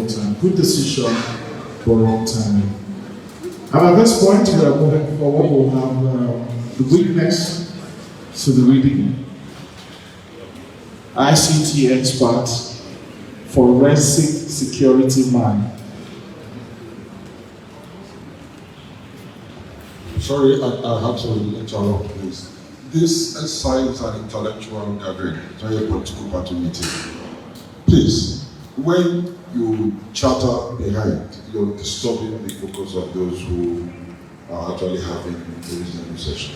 wrong time. Good decision, but wrong timing. And at this point, we are moving forward. We'll have the witness to the reading. ICT expert, forensic security man. Sorry, I had to interrupt, please. This exercise is an intellectual gathering, not a political party meeting. Please, when you chatter behind, you're disturbing the focus of those who are actually having the reasonable session.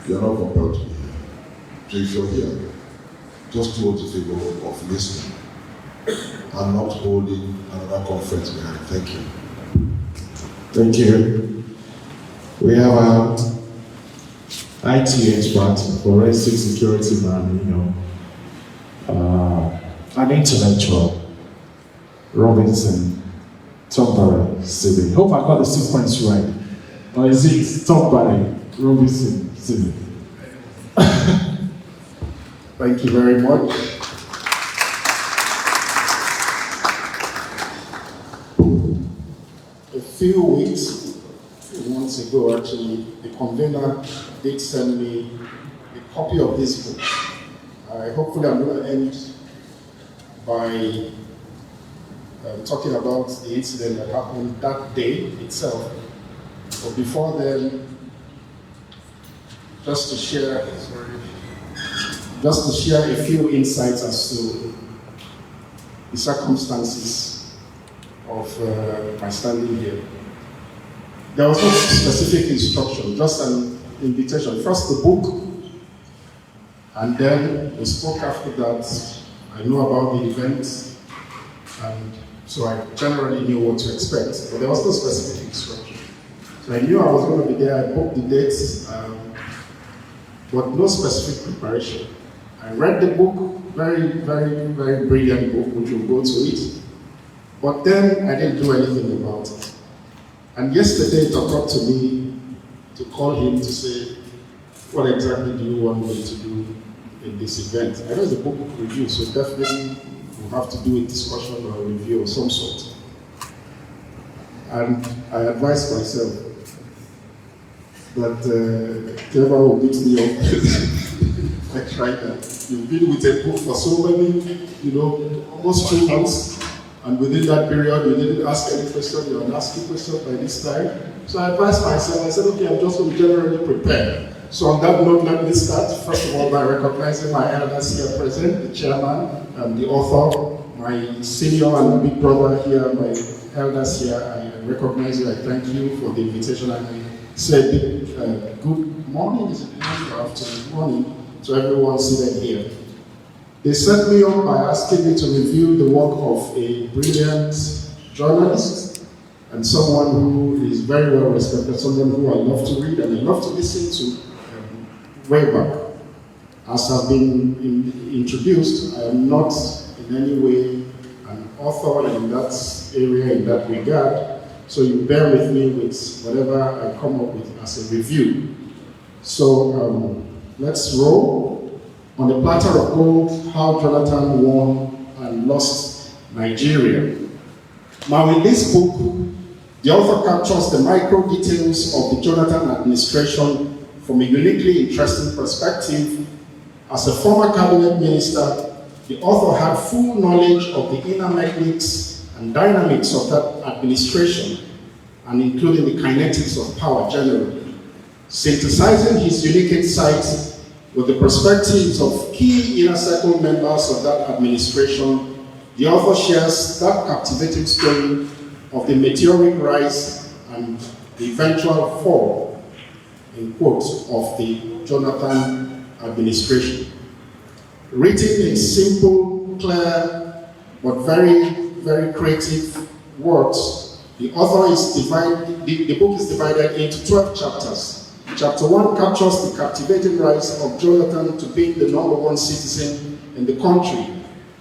You're not compelled to be here. So if you're here, just do us the favor of listening and not holding another conference behind. Thank you. Thank you. We have our IT expert, forensic security man, an intellectual, Robinson Sibe. Hope I got the sequence right. Or is it Robinson Sibe? Thank you very much. A few months ago, actually, the convener did send me a copy of this book. Hopefully, I'm going to end by talking about the incident that happened that day itself. But before then, just to share a few insights as to the circumstances of my standing here. There was no specific instruction, just an invitation. First the book, and then we spoke after that. I knew about the event, and so I generally knew what to expect, but there was no specific instruction. So I knew I was going to be there. I booked the dates, but no specific preparation. I read the book, very, very, very brilliant book, which we'll go to it, but then I didn't do anything about it. And yesterday it occurred to me to call him to say, what exactly do you want me to do in this event? I know it's a book review, so definitely we'll have to do a discussion or a review of some sort. And I advised myself that whoever will beat me up, I tried that. You've been with a book for so many, almost 2 months. And within that period, you didn't ask any question, you were asking questions by this time. So I advised myself, I said, okay, I'm just going to generally prepare. So on that note, let me start, first of all, by recognizing my elders here present, the chairman and the author, my senior and big brother here, my elders here. I recognize you, I thank you for the invitation, and I say good morning, is it afternoon, morning, to everyone seated here. They set me up by asking me to review the work of a brilliant journalist and someone who is very well respected, someone who I love to read and I love to listen to way back. As I've been introduced, I am not in any way an author in that area, in that regard, so you bear with me with whatever I come up with as a review. So let's roll. On the Platter of Gold, how Jonathan won and lost Nigeria. Now in this book, the author captures the micro details of the Jonathan administration from a uniquely interesting perspective. As a former cabinet minister, the author had full knowledge of the inner mechanics and dynamics of that administration, and including the kinetics of power generally. Synthesizing his unique insights with the perspectives of key inner circle members of that administration, the author shares that captivating story of the meteoric rise and the eventual fall, in quotes, of the Jonathan administration. Written in simple, clear, but very, very creative words, the book is divided into 12 chapters. Chapter 1 captures the captivating rise of Jonathan to being the #1 citizen in the country,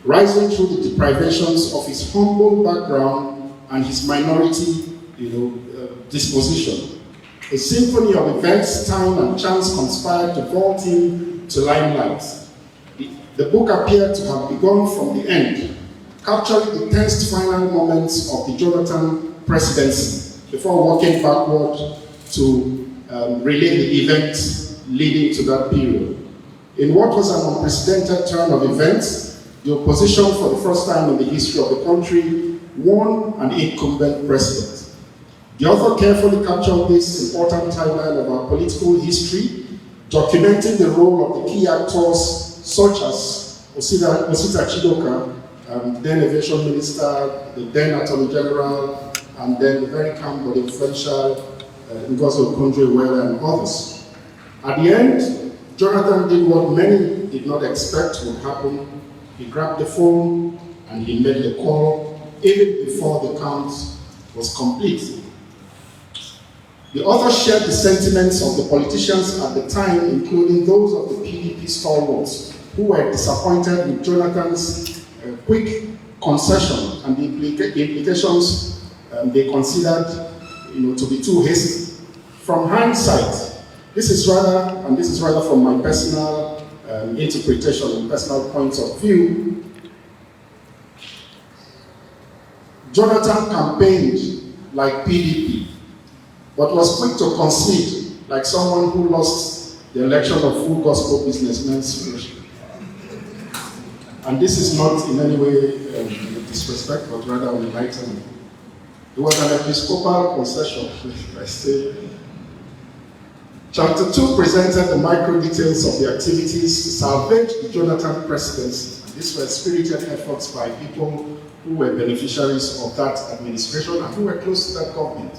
rising through the deprivations of his humble background and his minority disposition. A symphony of events, time, and chance conspired to vault him to limelight. The book appeared to have begun from the end, capturing the tense final moments of the Jonathan presidency before working backward to relay the events leading to that period. In what was an unprecedented turn of events, the opposition for the first time in the history of the country won an incumbent president. The author carefully captured this important timeline of our political history, documenting the role of the key actors such as Osita Chidoka, then Aviation Minister, the then Attorney General, and then the very calm but influential Ngozi Okonjo-Iweala and others. At the end, Jonathan did what many did not expect would happen. He grabbed the phone and he made the call even before the count was complete. The author shared the sentiments of the politicians at the time, including those of the PDP stalwarts, who were disappointed with Jonathan's quick concession and the implications they considered to be too hasty. From hindsight, this is rather from my personal interpretation and personal points of view, Jonathan campaigned like PDP, but was quick to concede like someone who lost the election of full gospel businessmen spiritually. And this is not in any way disrespect, but rather enlightenment. It was an episcopal concession, I say. Chapter 2 presented the micro details of the activities to salvage the Jonathan presidency. And these were spirited efforts by people who were beneficiaries of that administration and who were close to that government.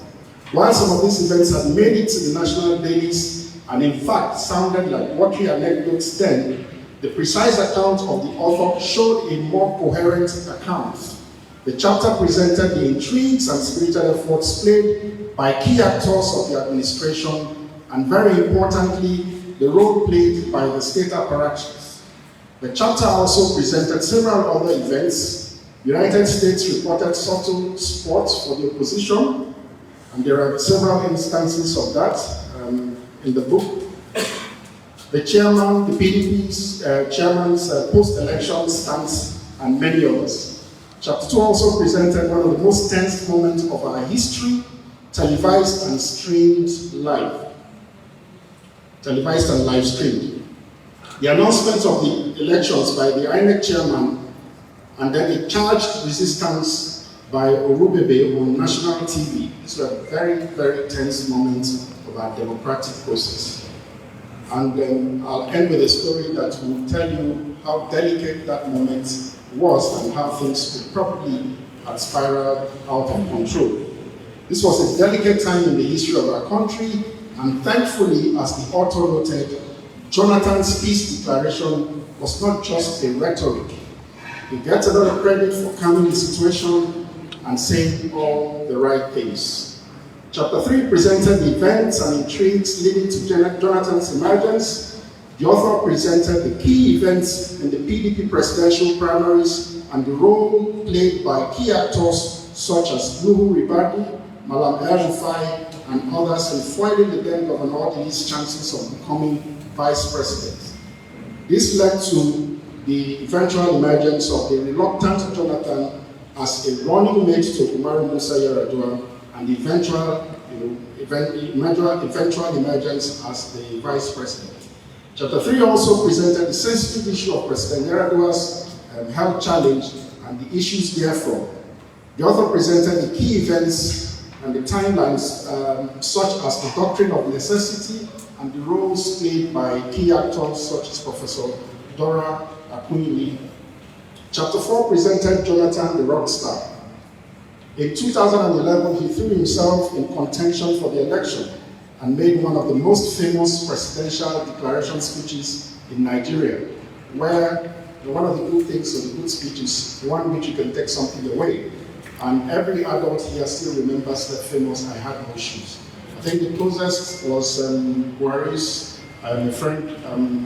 While some of these events had made it to the national dailies and in fact sounded like watery anecdotes then, the precise account of the author showed a more coherent account. The chapter presented the intrigues and spirited efforts played by key actors of the administration and very importantly, the role played by the state apparatus. The chapter also presented several other events. United States reported subtle support for the opposition, and there are several instances of that in the book. The chairman, the PDP's chairman's post-election stance, and many others. Chapter 2 also presented one of the most tense moments of our history, televised and streamed live. Televised and live streamed. The announcement of the elections by the INEC chairman and then a charged resistance by Orubebe on national TV. These were very, very tense moments of our democratic process. And I'll end with a story that will tell you how delicate that moment was and how things could probably have spiraled out of control. This was a delicate time in the history of our country, and thankfully, as the author noted, Jonathan's peace declaration was not just a rhetoric. He gets a lot of credit for calming the situation and saying all the right things. Chapter 3 presented the events and intrigues leading to Jonathan's emergence. The author presented the key events in the PDP presidential primaries and the role played by key actors such as Nuhu Ribadu, Malam El-Rufai, and others in foiling the then Governor Odili's chances of becoming vice president. This led to the eventual emergence of the reluctant Jonathan as a running mate to Umaru Musa Yar'Adua, and the eventual emergence as the vice president. Chapter 3 also presented the sensitive issue of President Yar'Adua's health challenge and the issues therefrom. The author presented the key events and the timelines, such as the doctrine of necessity and the roles played by key actors such as Professor Dora Akunyili. Chapter 4 presented Jonathan the rock star. In 2011, he threw himself in contention for the election and made one of the most famous presidential declaration speeches in Nigeria, where one of the good things of the good speech is one which you can take something away. And every adult here still remembers that famous "I had no shoes." I think the closest was Buhari's "I'm a friend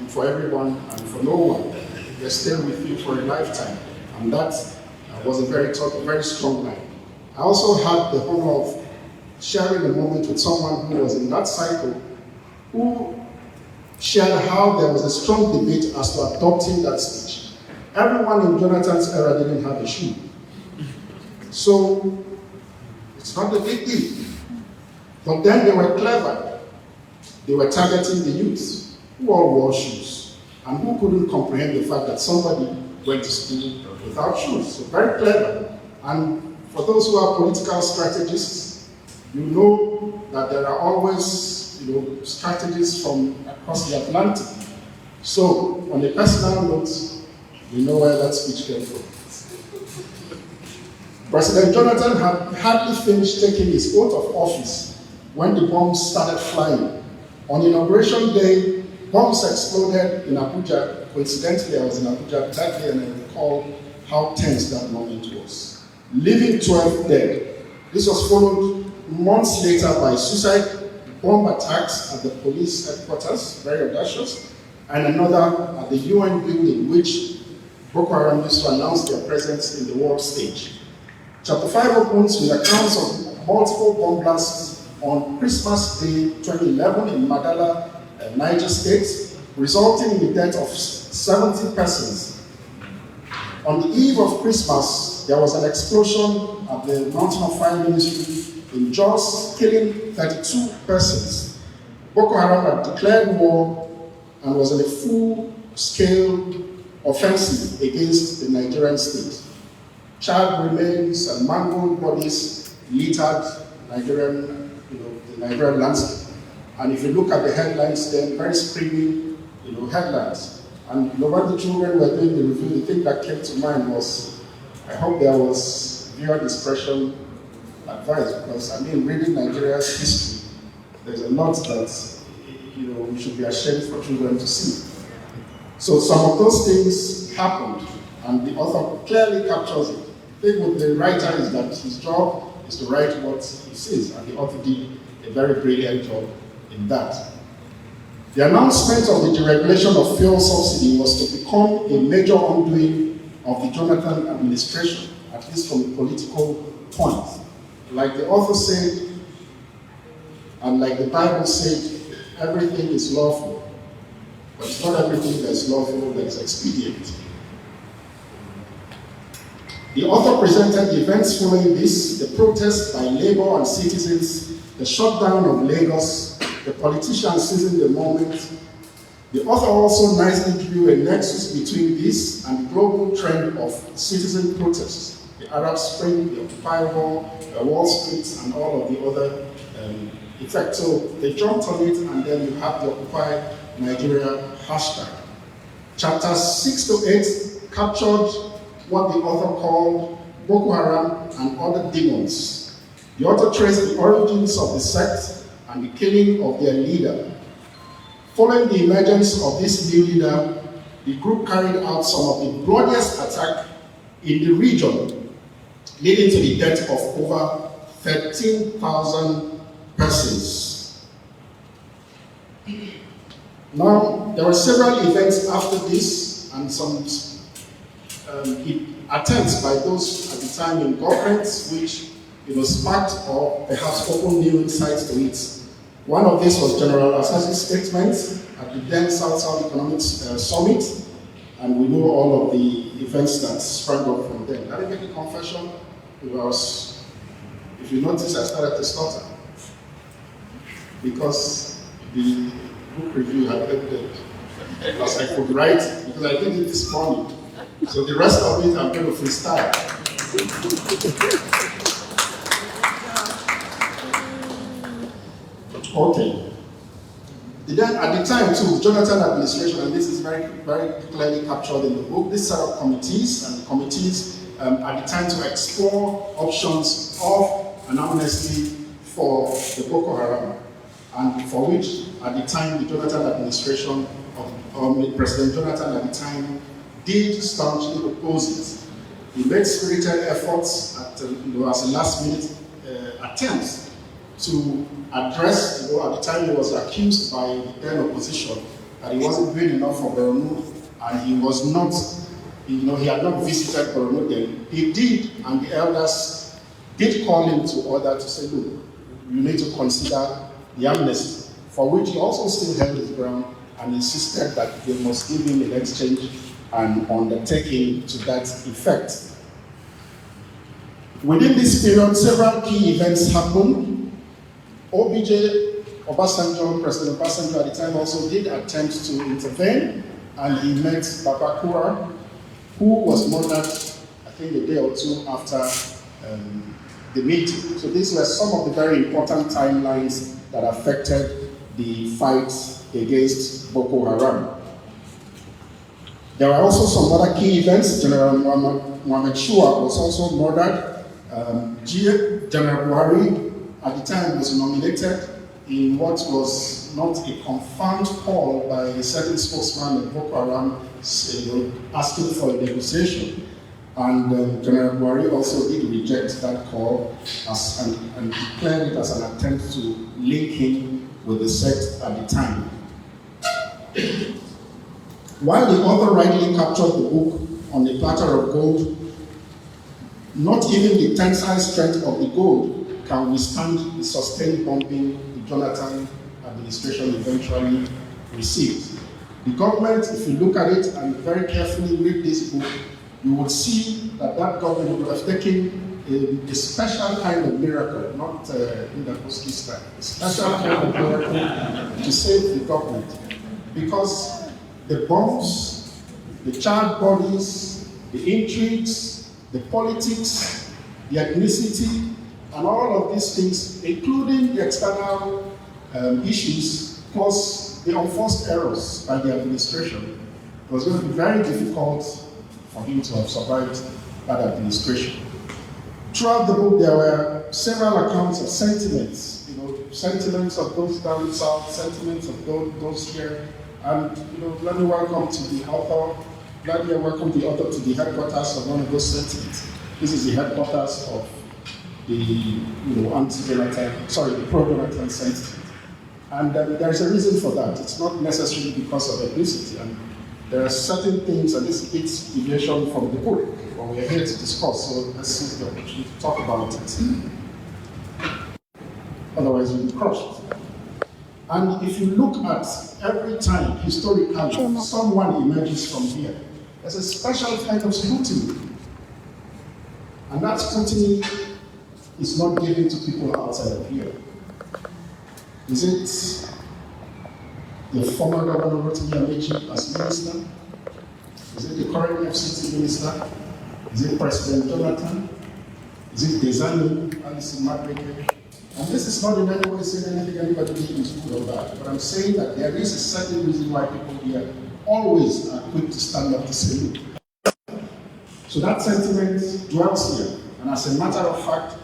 for everyone and for no one. They stay with you for a lifetime." And that was a very strong line. I also had the honor of sharing a moment with someone who was in that cycle, who shared how there was a strong debate as to adopting that speech. Everyone in Jonathan's era didn't have a shoe. So it's not a big deal. But then they were clever. They were targeting the youth who all wore shoes and who couldn't comprehend the fact that somebody went to school without shoes. So very clever. And for those who are political strategists, you know that there are always strategies from across the Atlantic. So on a personal note, we know where that speech came from. President Jonathan had hardly finished taking his oath of office when the bombs started flying. On Inauguration Day, bombs exploded in Abuja. Coincidentally, I was in Abuja that day and I recall how tense that moment was. Leaving 12 dead. This was followed months later by suicide bomb attacks at the police headquarters, very audacious, and another at the UN building, which Boko Haram used to announce their presence in the world stage. Chapter 5 opens with accounts of multiple bomb blasts on Christmas Day 2011 in Madala, Niger State, resulting in the death of 70 persons. On the eve of Christmas, there was an explosion at the Mountain of Fire Ministry in Jos, killing 32 persons. Boko Haram had declared war and was in a full-scale offensive against the Nigerian state. Charred remains and mangled bodies littered the Nigerian landscape. And if you look at the headlines, then very screaming, headlines. And when the children were doing the review, the thing that came to mind was, I hope there was viewer discretion advised, because reading Nigeria's history, there's a lot that we should be ashamed for children to see. So some of those things happened, and the author clearly captures it. The thing with the writer is that his job is to write what he sees, and the author did a very brilliant job in that. The announcement of the deregulation of fuel subsidy was to become a major undoing of the Jonathan administration, at least from a political point. Like the author said, and like the Bible said, everything is lawful, but it's not everything that is lawful that is expedient. The author presented the events following this, the protests by labor and citizens, the shutdown of Lagos, the politicians seizing the moment. The author also nicely drew a nexus between this and the global trend of citizen protests, the Arab Spring, the Occupy War, Wall Street, and all of the other effects. So they jumped on it, and then you have the Occupy Nigeria hashtag. Chapters 6 to 8 captured what the author called Boko Haram and other demons. The author traced the origins of the sect and the killing of their leader. Following the emergence of this new leader, the group carried out some of the bloodiest attack in the region, leading to the death of over 13,000 persons. Now, there were several events after this, and some attempts by those at the time in government, which sparked or perhaps opened new insights to it. One of these was General Assassin's statement at the then South-South Economic Summit, and we know all of the events that sprang up from them. Let me make a confession, because if you notice, I started to stutter, because the book review had ended, because I could write, because I did it this morning. So the rest of it, I'm going to freestyle. Okay. Then at the time too, Jonathan administration, and this is very, very clearly captured in the book, this set up committees, and the committees at the time to explore options of an amnesty for the Boko Haram, and for which at the time the Jonathan administration, President Jonathan at the time, did staunchly oppose it. He made spirited efforts at, as a last-minute attempt to address, at the time he was accused by the then opposition that he wasn't doing enough for Borno, and he was not, he had not visited Borno then. He did, and the elders did call him to order to say, look, you need to consider the amnesty, for which he also still held his ground and insisted that they must give him an exchange and undertaking to that effect. Within this period, several key events happened. President Obasanjo at the time also did attempt to intervene, and he met Babakura, who was murdered, I think, a day or two after the meeting. So these were some of the very important timelines that affected the fight against Boko Haram. There were also some other key events. General Mohammed Shua was also murdered. General Buhari at the time was nominated in what was not a confirmed call by a certain spokesman of Boko Haram asking for a negotiation. And General Buhari also did reject that call and declared it as an attempt to link him with the sect at the time. While the author rightly captured the book on the Platter of Gold, not even the tensile strength of the gold can withstand the sustained bombing the Jonathan administration eventually received. The government, if you look at it and very carefully read this book, you will see that that government would have taken a special kind of miracle, not in the Koski style, a special kind of miracle to save the government. Because the bombs, the charred bodies, the intrigues, the politics, the ethnicity, and all of these things, including the external issues, plus the unforced errors by the administration, it was going to be very difficult for him to have survived that administration. Throughout the book, there were several accounts of sentiments, sentiments of those down south, sentiments of those here. And let me welcome to the author. Glad you welcome the author to the headquarters of one of those sentiments. This is the headquarters of the the pro-Jonathan sentiment. And there's a reason for that. It's not necessarily because of ethnicity. And there are certain things, and this is deviation from the book, but we are here to discuss, so let's seize the opportunity to talk about it. Otherwise, we'll be crushed. And if you look at every time, historically, someone emerges from here, there's a special kind of scrutiny. And that scrutiny is not given to people outside of here. Is it the former governor Rotimi Amechi as minister? Is it the current FCT minister? Is it President Jonathan? Is it Desani, Alison Mabreke? And this is not in any way saying anything anybody is good or bad, but I'm saying that there is a certain reason why people here always are quick to stand up to say no. So that sentiment dwells here. And as a matter of fact,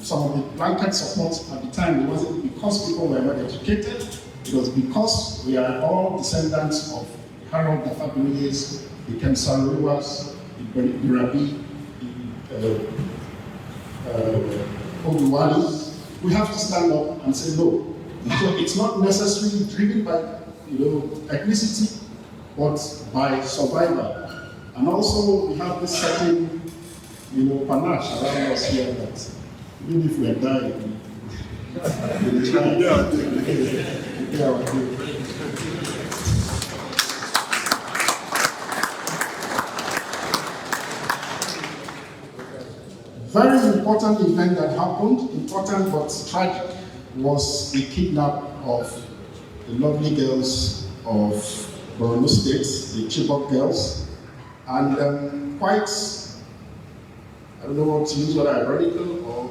some of the blanket support at the time, it wasn't because people were not educated, it was because we are all descendants of Harold Dafabilis, the Kemsaruwas, the Birabi, the Oguwali. We have to stand up and say no. So it's not necessarily driven by ethnicity, but by survival. And also we have this certain panache around us here that even if we are dying, we try to pay our due. Very important event that happened, important but tragic, was the kidnap of the lovely girls of Borno State, the Chibok girls, and quite, I don't know what to use, whether ironical or,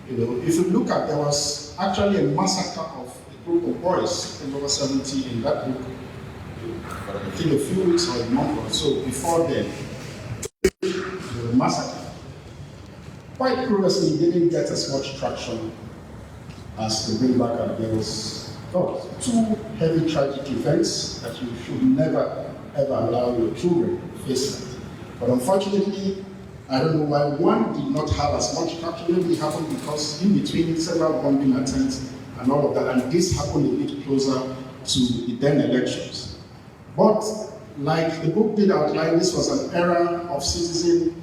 if you look at, there was actually a massacre of a group of boys, over 70 in that book, I think a few weeks or a month or so before then, the massacre. Quite curiously, didn't get as much traction as the Bring Back Our Girls thought. Two heavy tragic events that you should never ever allow your children to face that. But unfortunately, I don't know why one did not have as much traction. Maybe it happened because in between several bombing attempts and all of that, and this happened a bit closer to the then elections. But like the book did outline, this was an era of citizen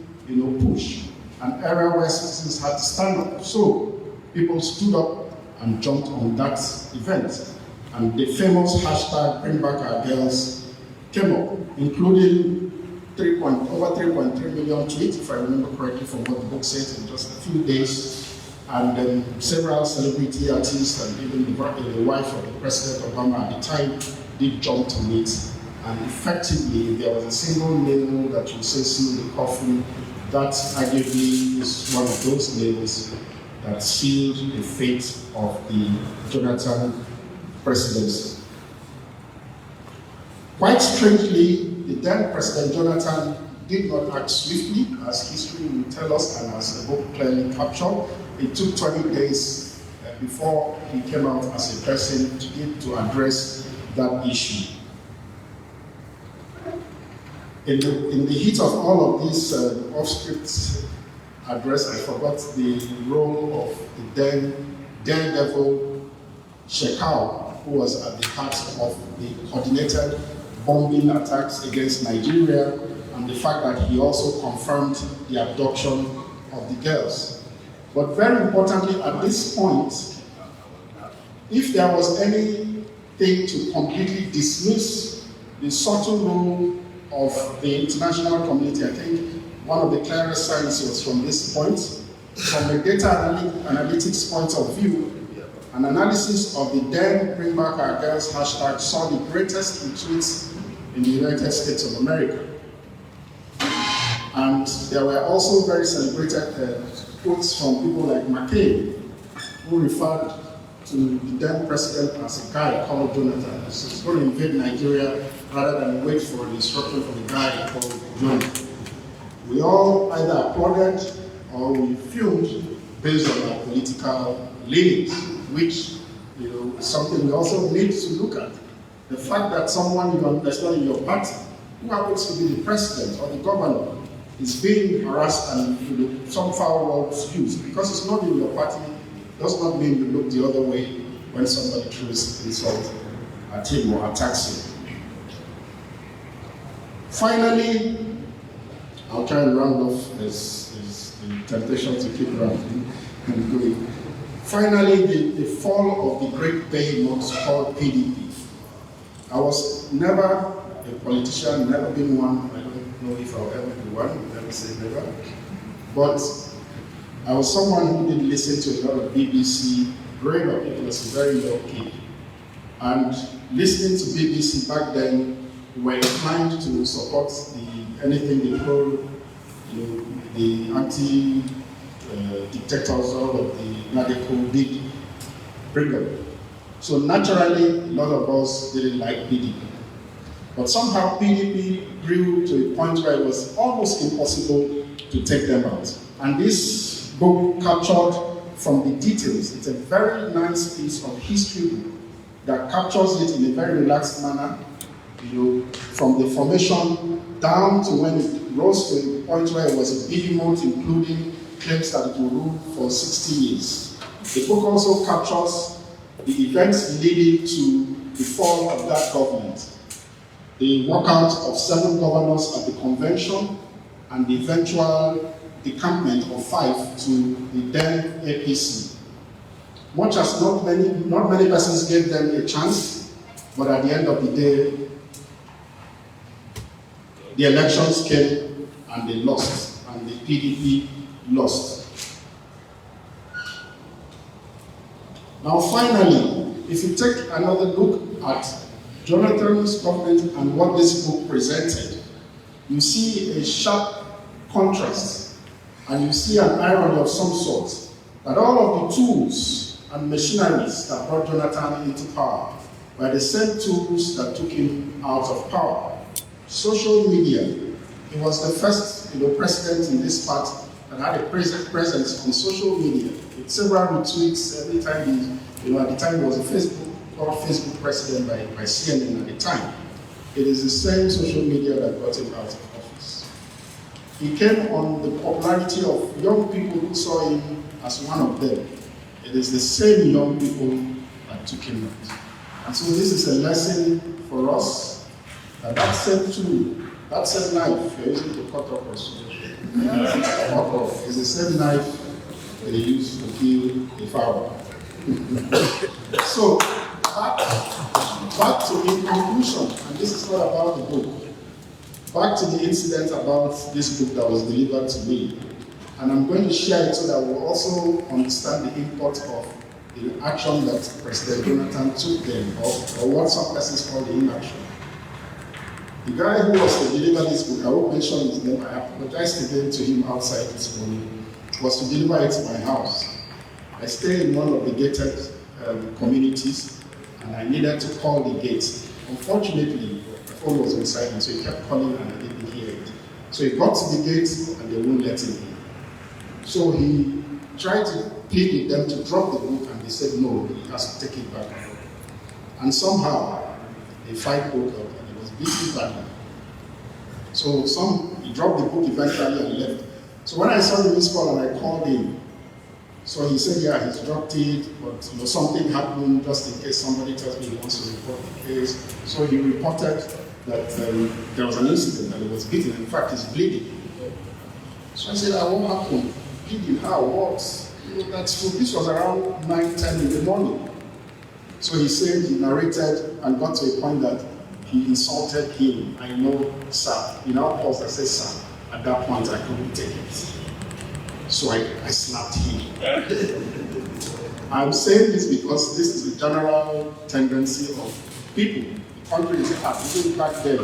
push. An era where citizens had to stand up. So people stood up and jumped on that event. And the famous hashtag Bring Back Our Girls came up, including over 3.3 million tweets, if I remember correctly from what the book says, in just a few days. And several celebrity artists and even the wife of the President Obama at the time did jump on it. And effectively, if there was a single nail that you say sealed the coffin, that arguably is one of those nails that sealed the fate of the Jonathan presidency. Quite strangely, the then President Jonathan did not act swiftly, as history will tell us and as the book clearly captured. It took 20 days before he came out as a person to address that issue. In the heat of all of this off-script address, I forgot the role of the then daredevil Shekau, who was at the heart of the coordinated bombing attacks against Nigeria, and the fact that he also confirmed the abduction of the girls. But very importantly, at this point, if there was anything to completely dismiss the subtle role of the international community, I think one of the clearest signs was from this point. From a data analytics point of view, an analysis of the then Bring Back Our Girls hashtag saw the greatest retweets in the United States of America. And there were also very celebrated quotes from people like McCain, who referred to the then president as a guy called Jonathan. So he's going to invade Nigeria rather than wait for an instruction from a guy called Jonathan. We all either applauded or we fumed based on our political leanings, which is something we also need to look at. The fact that someone you understand in your party, who happens to be the president or the governor, is being harassed and some foul words used because it's not in your party, does not mean you look the other way when somebody throws insult at him or attacks him. Finally, I'll try and round off this temptation to keep rounding and going. Finally, the fall of the great behemoth called PDP. I was never a politician, never been one. I don't know if I'll ever be one, never say never. But I was someone who did listen to a lot of BBC growing up. It was a very young kid. And listening to BBC back then, we were inclined to support anything they call the anti-dictators, all of the radical big brigade. So naturally, a lot of us didn't like PDP. But somehow PDP grew to a point where it was almost impossible to take them out. And this book captured from the details. It's a very nice piece of history that captures it in a very relaxed manner, from the formation down to when it rose to a point where it was a behemoth, including claims that it will rule for 60 years. The book also captures the events leading to the fall of that government, the walkout of 7 governors at the convention, and the eventual decampment of 5 to the then APC. Much as not many persons gave them a chance, but at the end of the day, the elections came and they lost, and the PDP lost. Now finally, if you take another look at Jonathan's government and what this book presented, you see a sharp contrast, and you see an irony of some sort, that all of the tools and machineries that brought Jonathan into power were the same tools that took him out of power. Social media. He was the first president in this part that had a presence on social media, with several retweets every time at the time he was a Facebook president by CNN at the time. It is the same social media that got him out of office. He came on the popularity of young people who saw him as one of them. It is the same young people that took him out. And so this is a lesson for us, that same tool, that same knife you're using to cut off is the same knife they use to kill a fowl. So, back to in conclusion, and this is not about the book. Back to the incident about this book that was delivered to me, and I'm going to share it so that we'll also understand the import of the action that President Jonathan took then, or what some persons call the inaction. The guy who was to deliver this book, I won't mention his name, I apologized again to him outside this morning, was to deliver it to my house. I stay in one of the gated communities, and I needed to call the gate. Unfortunately, the phone was on silent, so he kept calling and I didn't hear it. So he got to the gate and they wouldn't let him in. So he tried to plead with them to drop the book, and they said no, he has to take it back. And somehow a fight broke up and he was beaten badly. So he dropped the book eventually and left. So when I saw the missed call and I called him, so he said, yeah, he's dropped it, but something happened just in case somebody tells me he wants to report the case. So he reported that there was an incident and he was beaten. In fact, he's bleeding. So I said, what happened? Bleeding? How? What? That's true. This was around 9, 10 in the morning. So he said he narrated and got to a point that he insulted him. I know, sir. He now paused and said, sir. At that point, I couldn't take it. So I slapped him. I'm saying this because this is the general tendency of people. The country is hard. Even back then,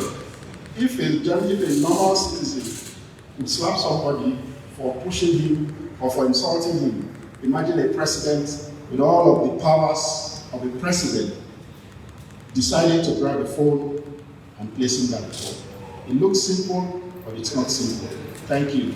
if a normal citizen would slap somebody for pushing him or for insulting him, imagine a president with all of the powers of a president deciding to grab a phone and placing that phone. It looks simple, but it's not simple. Thank you.